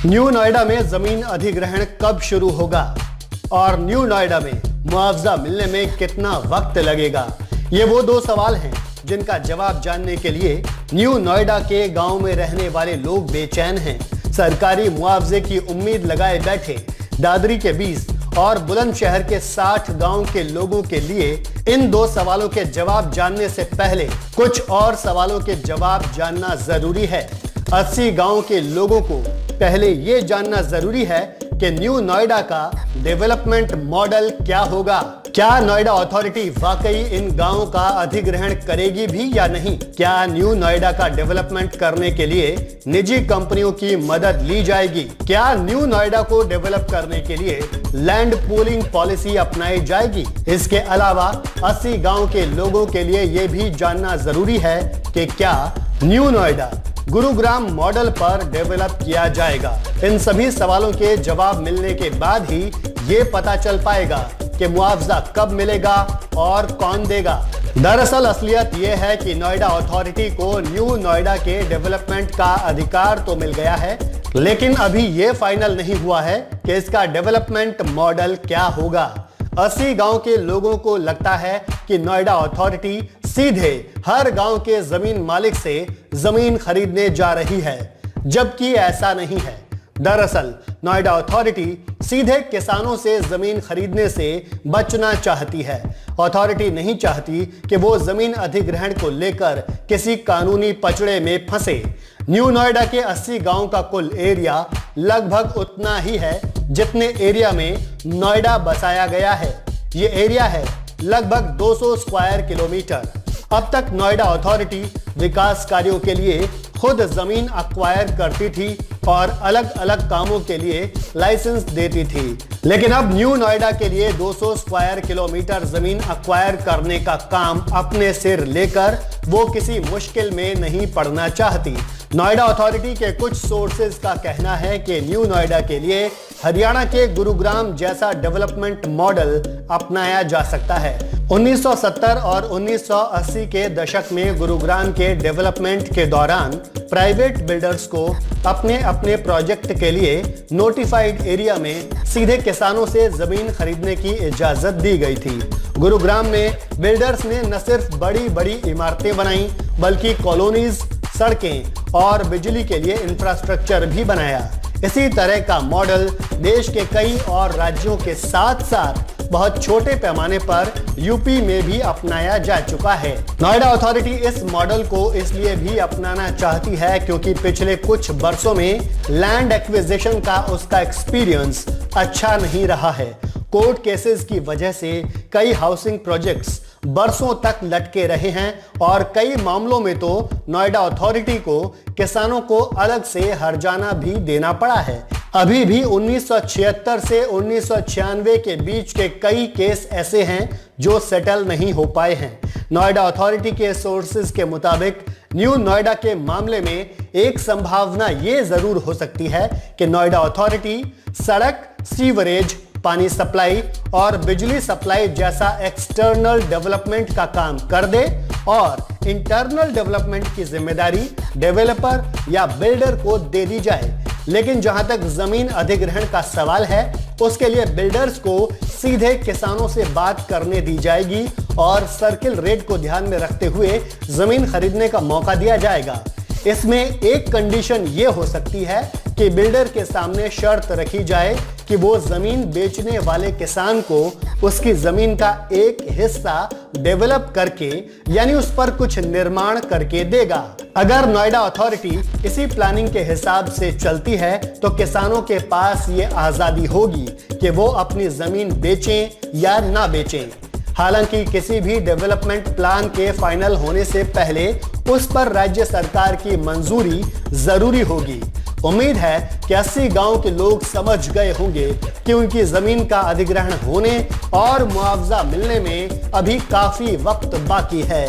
New Noida में जमीन अधिग्रहण कब शुरू होगा और न्यू नोएडा में मुआवजा मिलने में कितना वक्त लगेगा? ये वो दो सवाल हैं जिनका जवाब जानने के लिए न्यू नोएडा के गांव में रहने वाले लोग बेचैन हैं। सरकारी मुआवजे की उम्मीद लगाए बैठे दादरी के 20 और बुलंदशहर के 60 गांव के लोगों के लिए इन दो सवालों के जवाब जानने से पहले कुछ और सवालों के जवाब जानना जरूरी है। 80 गांव के लोगों को पहले ये जानना जरूरी है कि न्यू नोएडा का डेवलपमेंट मॉडल क्या होगा। क्या नोएडा अथॉरिटी वाकई इन गांवों का अधिग्रहण करेगी भी या नहीं? क्या न्यू नोएडा का डेवलपमेंट करने के लिए निजी कंपनियों की मदद ली जाएगी? क्या न्यू नोएडा को डेवलप करने के लिए लैंड पूलिंग पॉलिसी अपनाई जाएगी? इसके अलावा 80 गांव के लोगों के लिए यह भी जानना जरूरी है कि क्या न्यू नोएडा गुरुग्राम मॉडल पर डेवलप किया जाएगा। इन सभी सवालों के जवाब मिलने के बाद ही ये पता चल पाएगा कि मुआवजा कब मिलेगा और कौन देगा। दरअसल असलियत यह है कि नोएडा अथॉरिटी को न्यू नोएडा के डेवलपमेंट का अधिकार तो मिल गया है, लेकिन अभी ये फाइनल नहीं हुआ है कि इसका डेवलपमेंट मॉडल क्या होगा। 80 गांव के लोगों को लगता है कि नोएडा अथॉरिटी सीधे हर गांव के जमीन मालिक से जमीन खरीदने जा रही है, जबकि ऐसा नहीं है। दरअसल नोएडा अथॉरिटी सीधे किसानों से जमीन खरीदने से बचना चाहती है। अथॉरिटी नहीं चाहती कि वो जमीन अधिग्रहण को लेकर किसी कानूनी पचड़े में फंसे। न्यू नोएडा के 80 गांव का कुल एरिया लगभग उतना ही है जितने एरिया में नोएडा बसाया गया है। ये एरिया है लगभग 200 स्क्वायर किलोमीटर। अब तक नोएडा अथॉरिटी विकास कार्यों के लिए खुद जमीन अक्वायर करती थी और अलग अलग कामों के लिए लाइसेंस देती थी, लेकिन अब न्यू नोएडा के लिए 200 स्क्वायर किलोमीटर जमीन अक्वायर करने का काम अपने सिर लेकर वो किसी मुश्किल में नहीं पड़ना चाहती। नोएडा अथॉरिटी के कुछ सोर्सेज का कहना है कि न्यू नोएडा के लिए हरियाणा के गुरुग्राम जैसा डेवलपमेंट मॉडल अपनाया जा सकता है। 1970 और 1980 के दशक में गुरुग्राम के डेवलपमेंट के दौरान प्राइवेट बिल्डर्स को अपने अपने प्रोजेक्ट के लिए नोटिफाइड एरिया में सीधे किसानों से जमीन खरीदने की इजाजत दी गई थी। गुरुग्राम में बिल्डर्स ने न सिर्फ बड़ी बड़ी इमारतें बनाई बल्कि कॉलोनीज, सड़कें और बिजली के लिए इंफ्रास्ट्रक्चर भी बनाया। इसी तरह का मॉडल देश के कई और राज्यों के साथ साथ बहुत छोटे पैमाने पर यूपी में भी अपनाया जा चुका है। नोएडा अथॉरिटी इस मॉडल को इसलिए भी अपनाना चाहती है क्योंकि पिछले कुछ वर्षों में लैंड एक्विजिशन का उसका एक्सपीरियंस अच्छा नहीं रहा है। कोर्ट केसेस की वजह से कई हाउसिंग प्रोजेक्ट्स बरसों तक लटके रहे हैं और कई मामलों में तो नोएडा अथॉरिटी को किसानों को अलग से हर्जाना भी देना पड़ा है। अभी भी 1976 से 1996 के बीच के कई केस ऐसे हैं जो सेटल नहीं हो पाए हैं। नोएडा अथॉरिटी के सोर्सेज के मुताबिक न्यू नोएडा के मामले में एक संभावना ये जरूर हो सकती है कि नोएडा अथॉरिटी सड़क, सीवरेज, पानी सप्लाई और बिजली सप्लाई जैसा एक्सटर्नल डेवलपमेंट का काम कर दे और इंटरनल डेवलपमेंट की जिम्मेदारी डेवलपर या बिल्डर को दे दी जाए। लेकिन जहां तक जमीन अधिग्रहण का सवाल है, उसके लिए बिल्डर्स को सीधे किसानों से बात करने दी जाएगी और सर्किल रेट को ध्यान में रखते हुए जमीन खरीदने का मौका दिया जाएगा। इसमें एक कंडीशन ये हो सकती है कि बिल्डर के सामने शर्त रखी जाए कि वो जमीन बेचने वाले किसान को उसकी जमीन का एक हिस्सा डेवलप करके यानी उस पर कुछ निर्माण करके देगा। अगर नोएडा अथॉरिटी इसी प्लानिंग के हिसाब से चलती है तो किसानों के पास ये आजादी होगी कि वो अपनी जमीन बेचें या ना बेचें। हालांकि किसी भी डेवलपमेंट प्लान के फाइनल होने से पहले उस पर राज्य सरकार की मंजूरी जरूरी होगी। उम्मीद है कि 80 गांव के लोग समझ गए होंगे कि उनकी जमीन का अधिग्रहण होने और मुआवजा मिलने में अभी काफी वक्त बाकी है।